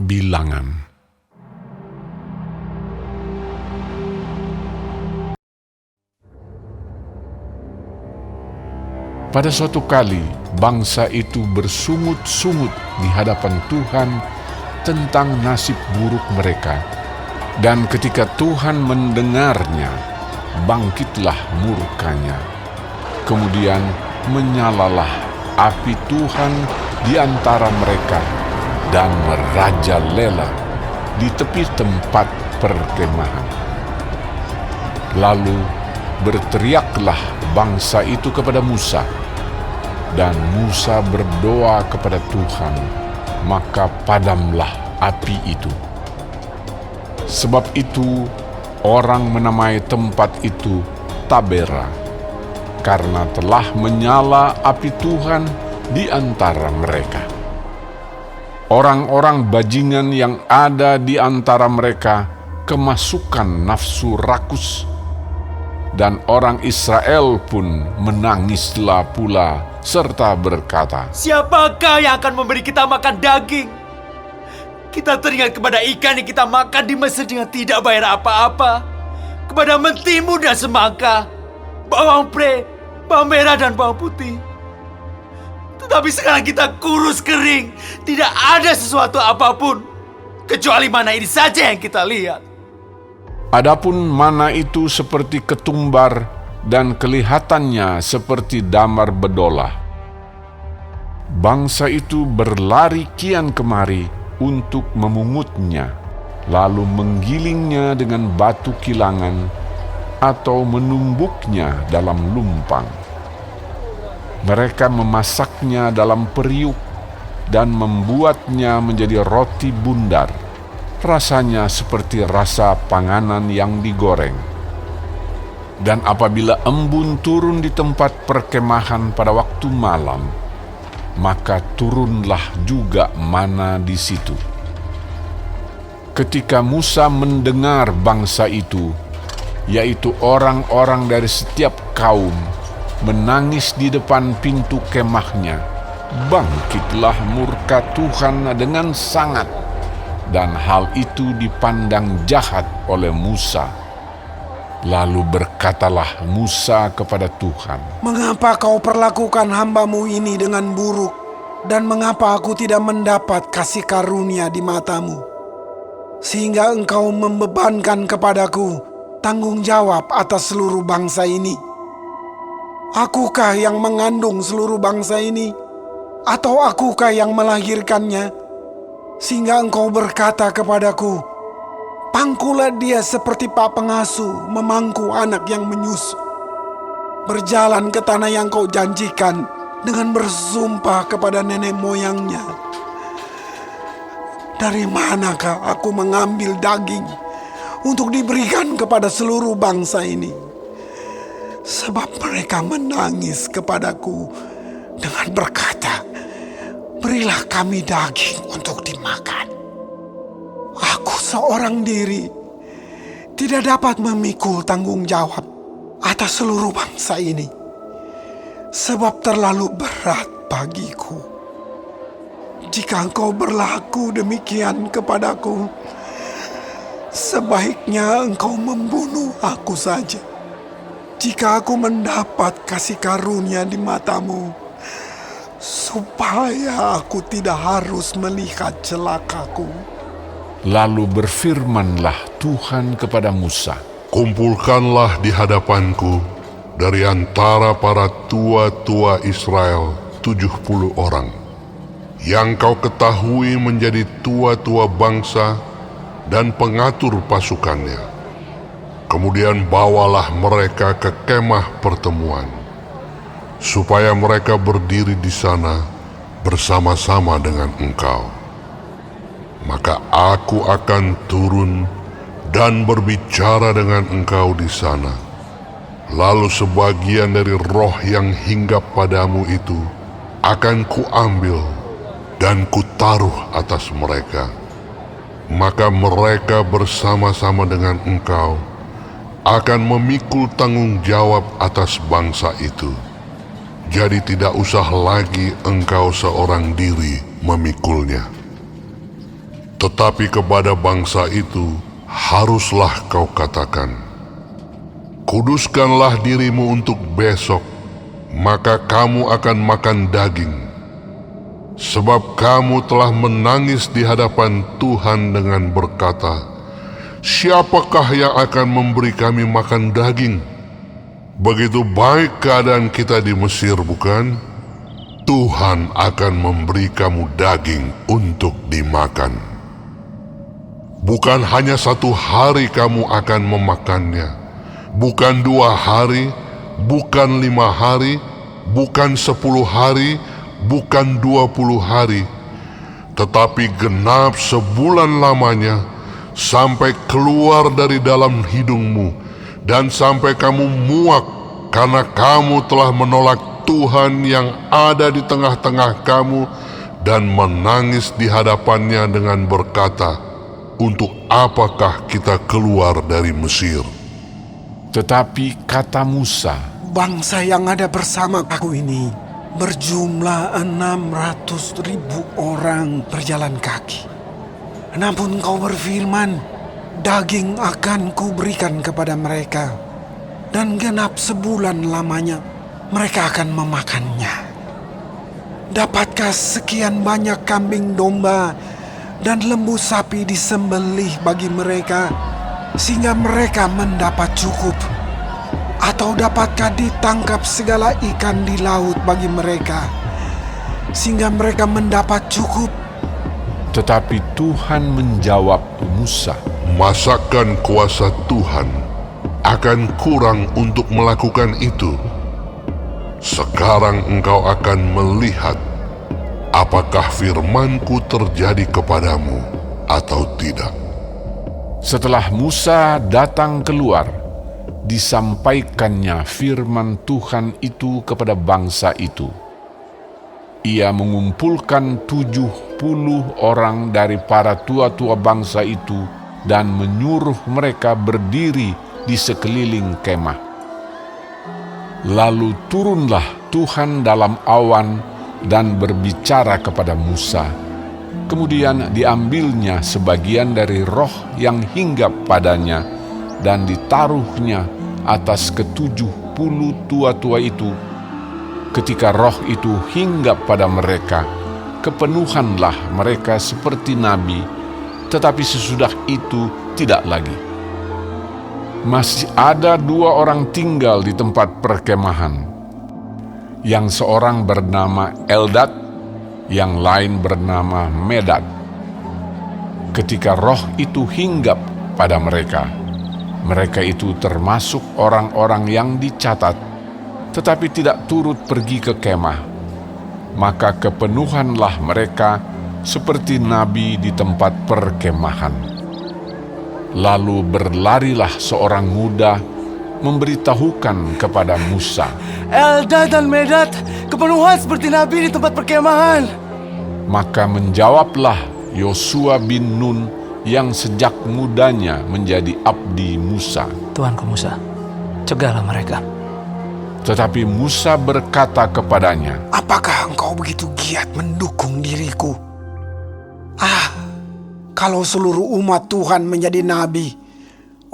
Bilangan. Pada suatu kali, bangsa itu bersungut-sungut di hadapan Tuhan tentang nasib buruk mereka. Dan ketika Tuhan mendengarnya, bangkitlah murkanya. Kemudian menyalalah api Tuhan di antara mereka dan merajalela di tepi tempat perkemahan. Lalu berteriaklah bangsa itu kepada Musa, dan Musa berdoa kepada Tuhan, maka padamlah api itu. Sebab itu orang menamai tempat itu Tabera, karena telah menyala api Tuhan di antara mereka. Orang-orang bajingan yang ada di antara mereka kemasukan nafsu rakus, dan orang Israel pun menangislah pula serta berkata, "Siapakah yang akan memberi kita makan daging? Kita teringat kepada ikan yang kita makan di Mesir dengan tidak bayar apa-apa, kepada mentimun dan semangka, bawang pre, bawang merah dan bawang putih. Tetapi sekarang kita kurus kering, tidak ada sesuatu apapun, kecuali mana ini saja yang kita lihat." Adapun mana itu seperti ketumbar dan kelihatannya seperti damar bedolah. Bangsa itu berlari kian kemari untuk memungutnya, lalu menggilingnya dengan batu kilangan atau menumbuknya dalam lumpang. Mereka memasaknya dalam periuk dan membuatnya menjadi roti bundar. Rasanya seperti rasa panganan yang digoreng. Dan apabila embun turun di tempat perkemahan pada waktu malam, maka turunlah juga mana di situ. Ketika Musa mendengar bangsa itu, yaitu orang-orang dari setiap kaum, menangis di depan pintu kemahnya, bangkitlah murka Tuhan dengan sangat, dan hal itu dipandang jahat oleh Musa. Lalu berkatalah Musa kepada Tuhan, "Mengapa kau perlakukan hambamu ini dengan buruk? Dan mengapa aku tidak mendapat kasih karunia di matamu? Sehingga engkau membebankan kepadaku tanggung jawab atas seluruh bangsa ini. Akukah yang mengandung seluruh bangsa ini? Atau akukah yang melahirkannya? Sehingga engkau berkata kepadaku, pangkulah dia seperti pak pengasuh memangku anak yang menyusu. Berjalan ke tanah yang kau janjikan dengan bersumpah kepada nenek moyangnya. Dari manakah aku mengambil daging untuk diberikan kepada seluruh bangsa ini? Sebab mereka menangis kepadaku dengan berkata, berilah kami daging untuk dimakan. Aku seorang diri tidak dapat memikul tanggung jawab atas seluruh bangsa ini, sebab terlalu berat bagiku. Jika engkau berlaku demikian kepadaku, sebaiknya engkau membunuh aku saja. Jika aku mendapat kasih karunia di matamu, supaya aku tidak harus melihat celakaku. Lalu berfirmanlah Tuhan kepada Musa, kumpulkanlah di hadapanku dari antara para tua-tua Israel 70 orang, yang kau ketahui menjadi tua-tua bangsa dan pengatur pasukannya. Kemudian bawalah mereka ke kemah pertemuan, supaya mereka berdiri di sana bersama-sama dengan engkau. Maka aku akan turun dan berbicara dengan engkau di sana. Lalu sebagian dari roh yang hinggap padamu itu akan kuambil dan kutaruh atas mereka. Maka mereka bersama-sama dengan engkau akan memikul tanggung jawab atas bangsa itu. Jadi tidak usah lagi engkau seorang diri memikulnya. Tetapi kepada bangsa itu haruslah kau katakan, kuduskanlah dirimu untuk besok, maka kamu akan makan daging. Sebab kamu telah menangis di hadapan Tuhan dengan berkata, siapakah yang akan memberi kami makan daging? Begitu baik keadaan kita di Mesir, bukan? Tuhan akan memberi kamu daging untuk dimakan. Bukan hanya 1 hari kamu akan memakannya, bukan 2 hari, bukan 5 hari, bukan 10 hari, bukan 20 hari, tetapi genap sebulan lamanya, sampai keluar dari dalam hidungmu, dan sampai kamu muak, karena kamu telah menolak Tuhan yang ada di tengah-tengah kamu, dan menangis di hadapannya dengan berkata, untuk apakah kita keluar dari Mesir? Tetapi kata Musa, Bangsa yang ada bersama aku ini berjumlah 600.000 orang berjalan kaki. Namun kau berfirman, daging akan kuberikan kepada mereka, dan genap sebulan lamanya mereka akan memakannya. Dapatkah sekian banyak kambing domba dan lembu sapi disembelih bagi mereka, sehingga mereka mendapat cukup? Atau dapatkah ditangkap segala ikan di laut bagi mereka, sehingga mereka mendapat cukup? tetapi Tuhan menjawab Musa, Masakan kuasa Tuhan akan kurang untuk melakukan itu? Sekarang engkau akan melihat apakah firman-Ku terjadi kepadamu atau tidak. Setelah Musa datang keluar, disampaikannya firman Tuhan itu kepada bangsa itu. Ia mengumpulkan 70 orang dari para tua-tua bangsa itu dan menyuruh mereka berdiri di sekeliling kemah. Lalu turunlah Tuhan dalam awan dan berbicara kepada Musa. Kemudian diambilnya sebagian dari roh yang hinggap padanya dan ditaruhnya atas ke-70 tua-tua itu. Ketika roh itu hinggap pada mereka, kepenuhanlah mereka seperti nabi, tetapi sesudah itu tidak lagi. Masih ada 2 orang tinggal di tempat perkemahan. Yang seorang bernama Eldad, yang lain bernama Medad. Ketika roh itu hinggap pada mereka, mereka itu termasuk orang-orang yang dicatat, tetapi tidak turut pergi ke kemah. Maka kepenuhanlah mereka seperti nabi di tempat perkemahan. Lalu berlarilah seorang muda memberitahukan kepada Musa, Eldad dan Medad kepenuhan seperti nabi di tempat perkemahan. Maka menjawablah Yosua bin Nun yang sejak mudanya menjadi abdi Musa. Tuanku Musa, cegahlah mereka. Tetapi Musa berkata kepadanya, Apakah engkau begitu giat mendukung diriku? Kalau seluruh umat Tuhan menjadi nabi,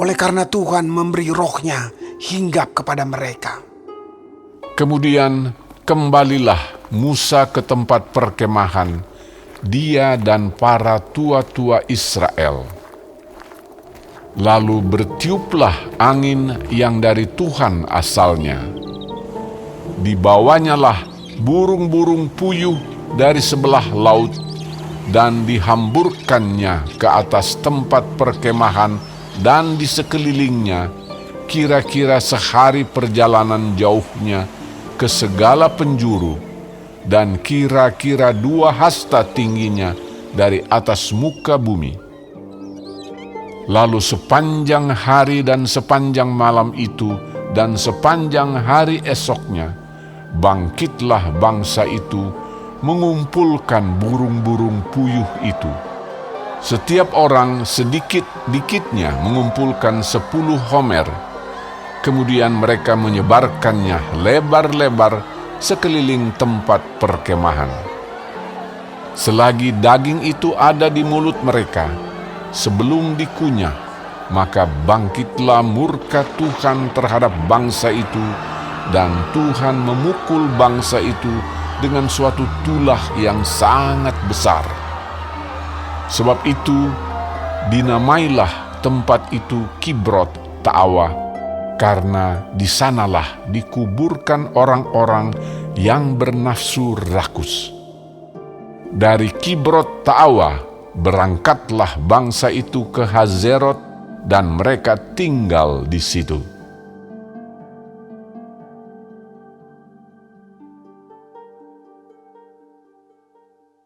oleh karena Tuhan memberi rohnya hinggap kepada mereka. Kemudian kembalilah Musa ke tempat perkemahan, dia dan para tua-tua Israel. Lalu bertiuplah angin yang dari Tuhan asalnya. Dibawanyalah burung-burung puyuh dari sebelah laut dan dihamburkannya ke atas tempat perkemahan dan di sekelilingnya, kira-kira sehari perjalanan jauhnya ke segala penjuru, dan kira-kira 2 hasta tingginya dari atas muka bumi. Lalu sepanjang hari dan sepanjang malam itu dan sepanjang hari esoknya, bangkitlah bangsa itu mengumpulkan burung-burung puyuh itu. Setiap orang sedikit-dikitnya mengumpulkan 10 homer. Kemudian mereka menyebarkannya lebar-lebar sekeliling tempat perkemahan. Selagi daging itu ada di mulut mereka, sebelum dikunyah, maka bangkitlah murka Tuhan terhadap bangsa itu, dan Tuhan memukul bangsa itu dengan suatu tulah yang sangat besar. Sebab itu, dinamailah tempat itu Kibrot Ta'awa, karena di sanalah dikuburkan orang-orang yang bernafsu rakus. Dari Kibrot Ta'awa berangkatlah bangsa itu ke Hazerot, dan mereka tinggal di situ.